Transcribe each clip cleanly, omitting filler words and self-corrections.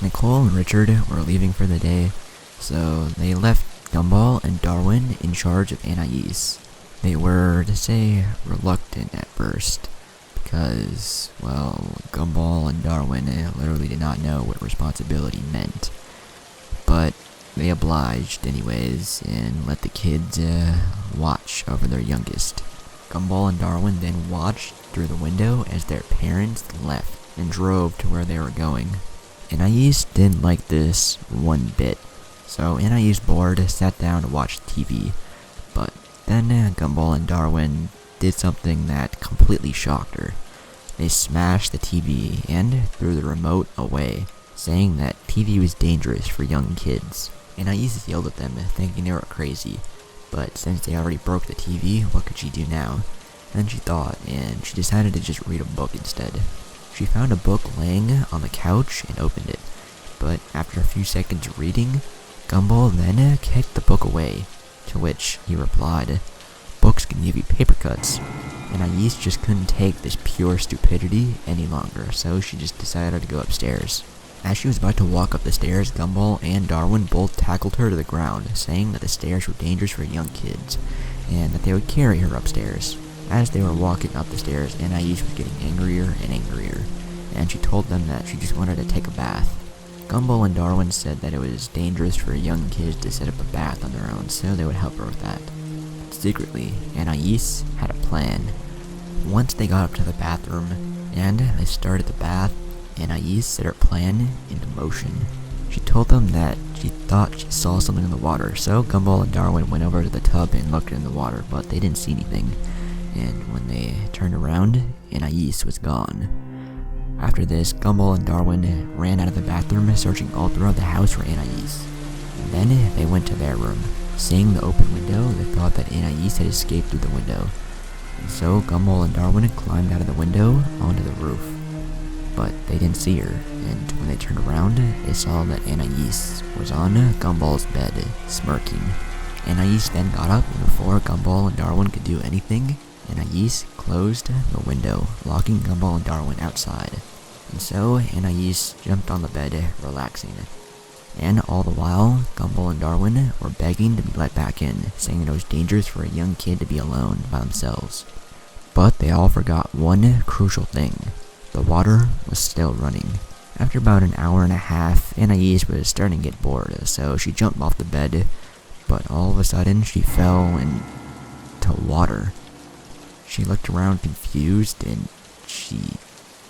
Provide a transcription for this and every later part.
Nicole and Richard were leaving for the day, so they left Gumball and Darwin in charge of Anais. They were, to say, reluctant at first, because, well, Gumball and Darwin literally did not know what responsibility meant. But they obliged anyways, and let the kids watch over their youngest. Gumball and Darwin then watched through the window as their parents left and drove to where they were going. Anais didn't like this one bit, so Anais, bored, sat down to watch TV. But then Gumball and Darwin did something that completely shocked her. They smashed the TV and threw the remote away, saying that TV was dangerous for young kids. Anais yelled at them, thinking they were crazy, but since they already broke the TV, what could she do now? And then she thought, and she decided to just read a book instead. She found a book laying on the couch and opened it, but after a few seconds of reading, Gumball then kicked the book away, to which he replied, "Books can give you paper cuts." And Anais just couldn't take this pure stupidity any longer, so she just decided to go upstairs. As she was about to walk up the stairs, Gumball and Darwin both tackled her to the ground, saying that the stairs were dangerous for young kids, and that they would carry her upstairs. As they were walking up the stairs, Anais was getting angrier and angrier, and she told them that she just wanted to take a bath. Gumball and Darwin said that it was dangerous for young kids to set up a bath on their own, so they would help her with that. Secretly, Anais had a plan. Once they got up to the bathroom, and they started the bath, Anais set her plan into motion. She told them that she thought she saw something in the water, so Gumball and Darwin went over to the tub and looked in the water, but they didn't see anything. And when they turned around, Anais was gone. After this, Gumball and Darwin ran out of the bathroom, searching all throughout the house for Anais. And then they went to their room. Seeing the open window, they thought that Anais had escaped through the window. And so Gumball and Darwin climbed out of the window onto the roof. But they didn't see her, and when they turned around, they saw that Anais was on Gumball's bed, smirking. Anais then got up, and before Gumball and Darwin could do anything, Anais closed the window, locking Gumball and Darwin outside. And so Anais jumped on the bed, relaxing. And all the while, Gumball and Darwin were begging to be let back in, saying that it was dangerous for a young kid to be alone by themselves. But they all forgot one crucial thing. The water was still running. After about an hour and a half, Anais was starting to get bored, so she jumped off the bed, but all of a sudden she fell into water. She looked around confused, and she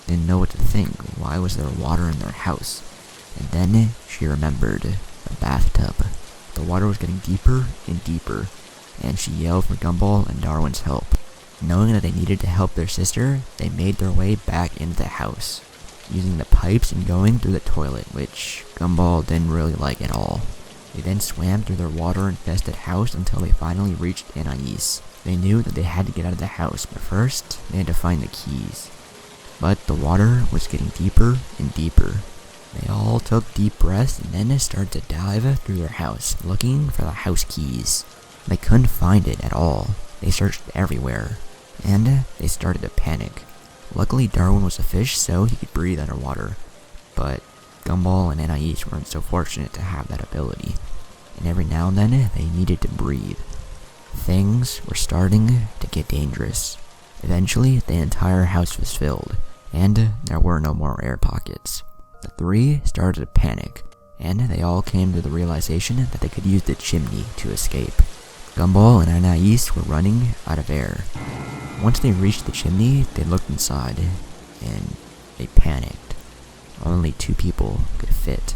didn't know what to think. Why was there water in their house? And then she remembered the bathtub. The water was getting deeper and deeper, and she yelled for Gumball and Darwin's help. Knowing that they needed to help their sister, they made their way back into the house, using the pipes and going through the toilet, which Gumball didn't really like at all. They then swam through their water-infested house until they finally reached Anais. They knew that they had to get out of the house, but first, they had to find the keys. But the water was getting deeper and deeper. They all took deep breaths and then started to dive through their house, looking for the house keys. They couldn't find it at all. They searched everywhere, and they started to panic. Luckily, Darwin was a fish, so he could breathe underwater, but Gumball and Anais weren't so fortunate to have that ability, and every now and then, they needed to breathe. Things were starting to get dangerous. Eventually, the entire house was filled, and there were no more air pockets. The three started to panic, and they all came to the realization that they could use the chimney to escape. Gumball and Anais were running out of air. Once they reached the chimney, they looked inside, and they panicked. Only 2 people could fit.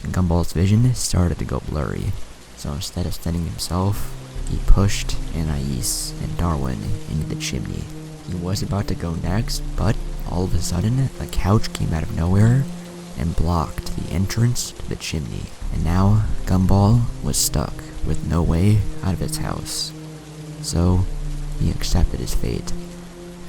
And Gumball's vision started to go blurry, so instead of sending himself, he pushed Anais and Darwin into the chimney. He was about to go next, but all of a sudden, a couch came out of nowhere and blocked the entrance to the chimney. And now, Gumball was stuck with no way out of his house. So, he accepted his fate.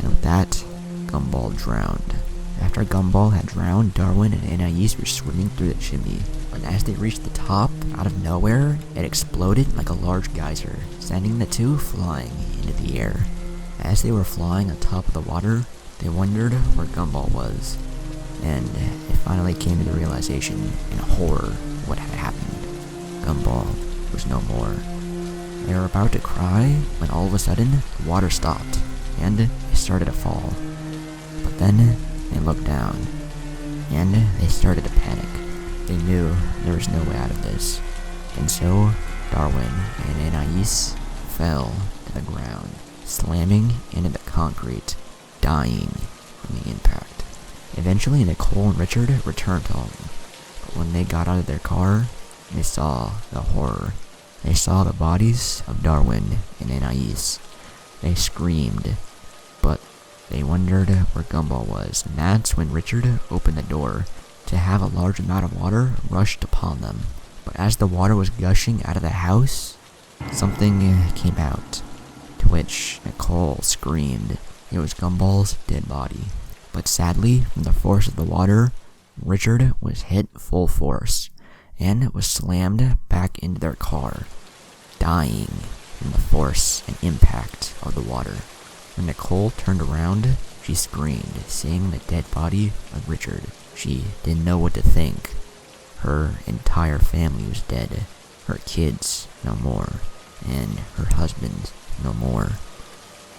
And with that, Gumball drowned. After Gumball had drowned, Darwin and Anais were swimming through the chimney. But as they reached the top, out of nowhere, it exploded like a large geyser, sending the two flying into the air. As they were flying on top of the water, they wondered where Gumball was. and it finally came to the realization in horror what had happened. Gumball was no more. They were about to cry when all of a sudden the water stopped and it started to fall. But then they looked down and they started to panic. They knew there was no way out of this. And so Darwin and Anais fell to the ground, slamming into the concrete, dying from the impact. Eventually Nicole and Richard returned home, but when they got out of their car, they saw the horror. They saw the bodies of Darwin and Anais. They screamed, but they wondered where Gumball was, and that's when Richard opened the door to have a large amount of water rushed upon them. But as the water was gushing out of the house, something came out, to which Nicole screamed. It was Gumball's dead body. But sadly, from the force of the water, Richard was hit full force, and was slammed back into their car, dying from the force and impact of the water. When Nicole turned around, she screamed, seeing the dead body of Richard. She didn't know what to think. Her entire family was dead. Her kids, no more. And her husband, no more.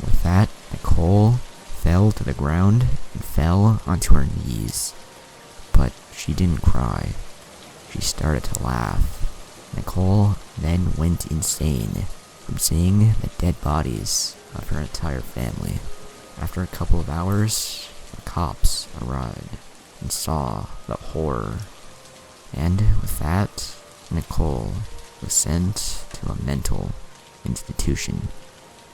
With that, Nicole fell to the ground and fell onto her knees. But she didn't cry. She started to laugh. Nicole then went insane from seeing the dead bodies of her entire family. After a couple of hours, the cops arrived and saw the horror. And with that, Nicole was sent to a mental institution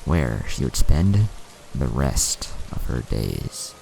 where she would spend the rest of her days.